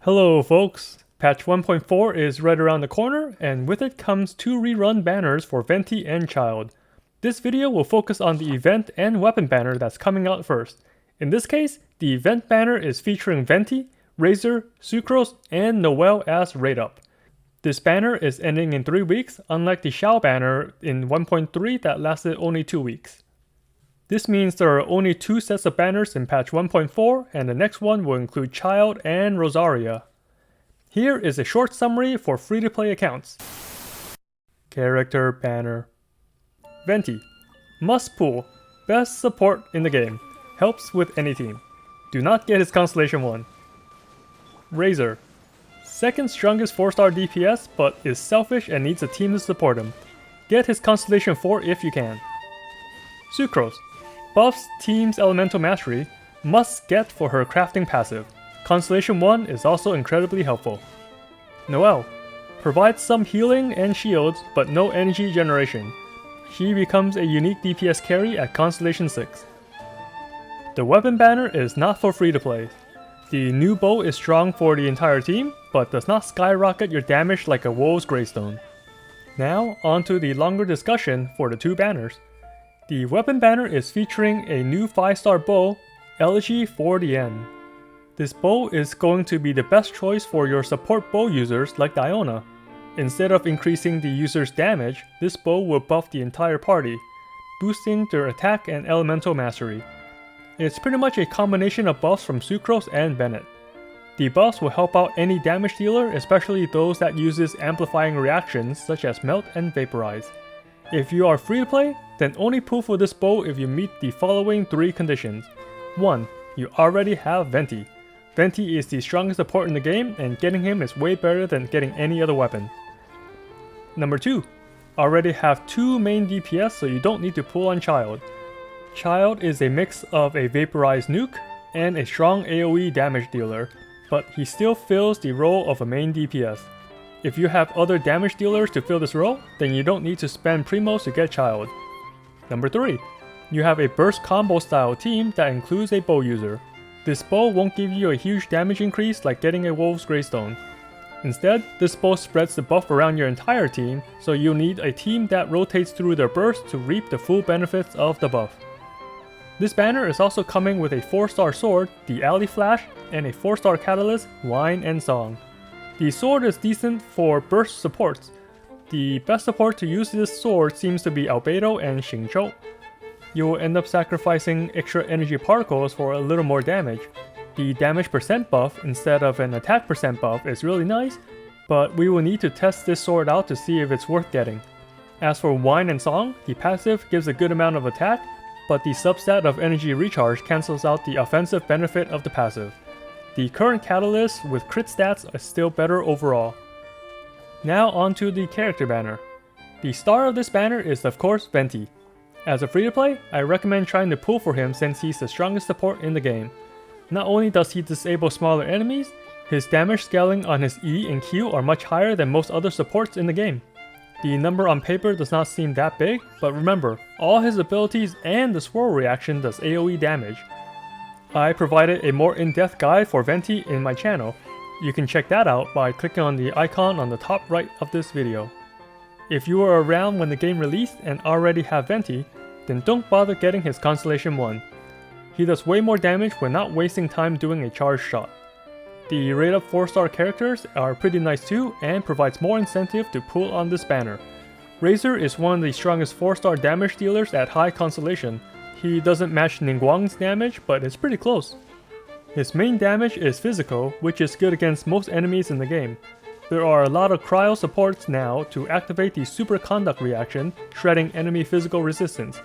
Hello folks! Patch 1.4 is right around the corner, and with it comes 2 rerun banners for Venti and Child. This video will focus on the event and weapon banner that's coming out first. In this case, the event banner is featuring Venti, Razor, Sucrose, and Noelle as raid up. This banner is ending in 3 weeks, unlike the Xiao banner in 1.3 that lasted only 2 weeks. This means there are only 2 sets of banners in patch 1.4, and the next one will include Child and Rosaria. Here is a short summary for free-to-play accounts. Character banner. Venti. Must pull. Best support in the game. Helps with any team. Do not get his Constellation 1. Razor. Second strongest 4-star DPS, but is selfish and needs a team to support him. Get his Constellation 4 if you can. Sucrose. Buffs team's elemental mastery, must get for her crafting passive. Constellation 1 is also incredibly helpful. Noelle. Provides some healing and shields, but no energy generation. She becomes a unique DPS carry at Constellation 6. The weapon banner is not for free to play. The new bow is strong for the entire team, but does not skyrocket your damage like a Wolf's Greystone. Now, onto the longer discussion for the 2 banners. The weapon banner is featuring a new 5-star bow, Elegy for the End. This bow is going to be the best choice for your support bow users like Diona. Instead of increasing the user's damage, this bow will buff the entire party, boosting their attack and elemental mastery. It's pretty much a combination of buffs from Sucrose and Bennett. The buffs will help out any damage dealer, especially those that uses amplifying reactions such as Melt and Vaporize. If you are free to play, then only pull for this bow if you meet the following 3 conditions. 1. You already have Venti. Venti is the strongest support in the game, and getting him is way better than getting any other weapon. Number 2. Already have 2 main DPS, so you don't need to pull on Child. Child is a mix of a vaporized nuke and a strong AoE damage dealer, but he still fills the role of a main DPS. If you have other damage dealers to fill this role, then you don't need to spend primos to get Child. Number 3. You have a burst combo style team that includes a bow user. This bow won't give you a huge damage increase like getting a Wolf's Greystone. Instead, this bow spreads the buff around your entire team, so you'll need a team that rotates through their burst to reap the full benefits of the buff. This banner is also coming with a 4-star sword, the Alley Flash, and a 4-star catalyst, Wine and Song. The sword is decent for burst supports. The best support to use this sword seems to be Albedo and Xingqiu. You will end up sacrificing extra energy particles for a little more damage. The damage percent buff instead of an attack percent buff is really nice, but we will need to test this sword out to see if it's worth getting. As for Wine and Song, the passive gives a good amount of attack, but the substat of energy recharge cancels out the offensive benefit of the passive. The current catalyst with crit stats is still better overall. Now onto the character banner. The star of this banner is of course Venti. As a free-to-play, I recommend trying to pull for him since he's the strongest support in the game. Not only does he disable smaller enemies, his damage scaling on his E and Q are much higher than most other supports in the game. The number on paper does not seem that big, but remember, all his abilities and the swirl reaction does AoE damage. I provided a more in-depth guide for Venti in my channel. You can check that out by clicking on the icon on the top right of this video. If you were around when the game released and already have Venti, then don't bother getting his Constellation 1. He does way more damage when not wasting time doing a charge shot. The raid up 4-star characters are pretty nice too and provides more incentive to pull on this banner. Razor is one of the strongest 4-star damage dealers at high Constellation. He doesn't match Ningguang's damage, but it's pretty close. His main damage is physical, which is good against most enemies in the game. There are a lot of cryo supports now to activate the superconduct reaction, shredding enemy physical resistance.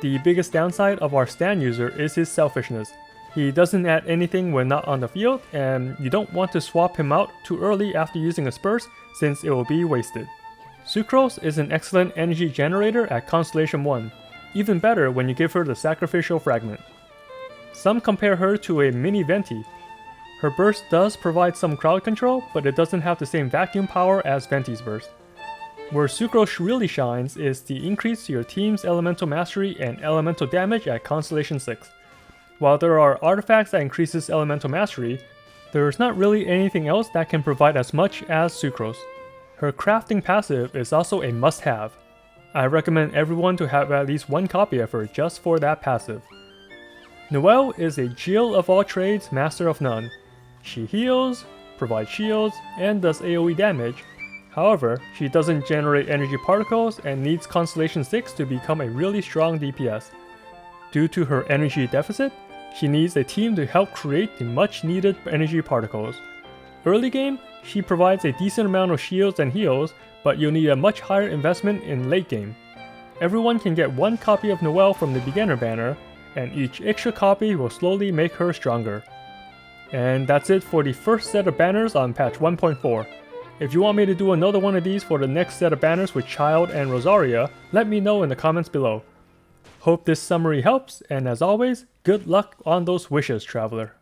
The biggest downside of our stand user is his selfishness. He doesn't add anything when not on the field, and you don't want to swap him out too early after using a Spurs since it will be wasted. Sucrose is an excellent energy generator at Constellation 1, even better when you give her the sacrificial fragment. Some compare her to a mini Venti. Her burst does provide some crowd control, but it doesn't have the same vacuum power as Venti's burst. Where Sucrose really shines is the increase to your team's elemental mastery and elemental damage at Constellation 6. While there are artifacts that increases elemental mastery, There's not really anything else that can provide as much as Sucrose. Her crafting passive is also a must-have. I recommend everyone to have at least one copy of her just for that passive. Noelle is a Jill of all trades, master of none. She heals, provides shields, and does AoE damage. However, she doesn't generate energy particles and needs Constellation 6 to become a really strong DPS. Due to her energy deficit, she needs a team to help create the much needed energy particles. Early game, she provides a decent amount of shields and heals, but you'll need a much higher investment in late game. Everyone can get one copy of Noelle from the beginner banner, and each extra copy will slowly make her stronger. And that's it for the first set of banners on patch 1.4. If you want me to do another one of these for the next set of banners with Child and Rosaria, let me know in the comments below. Hope this summary helps, and as always, good luck on those wishes, Traveler.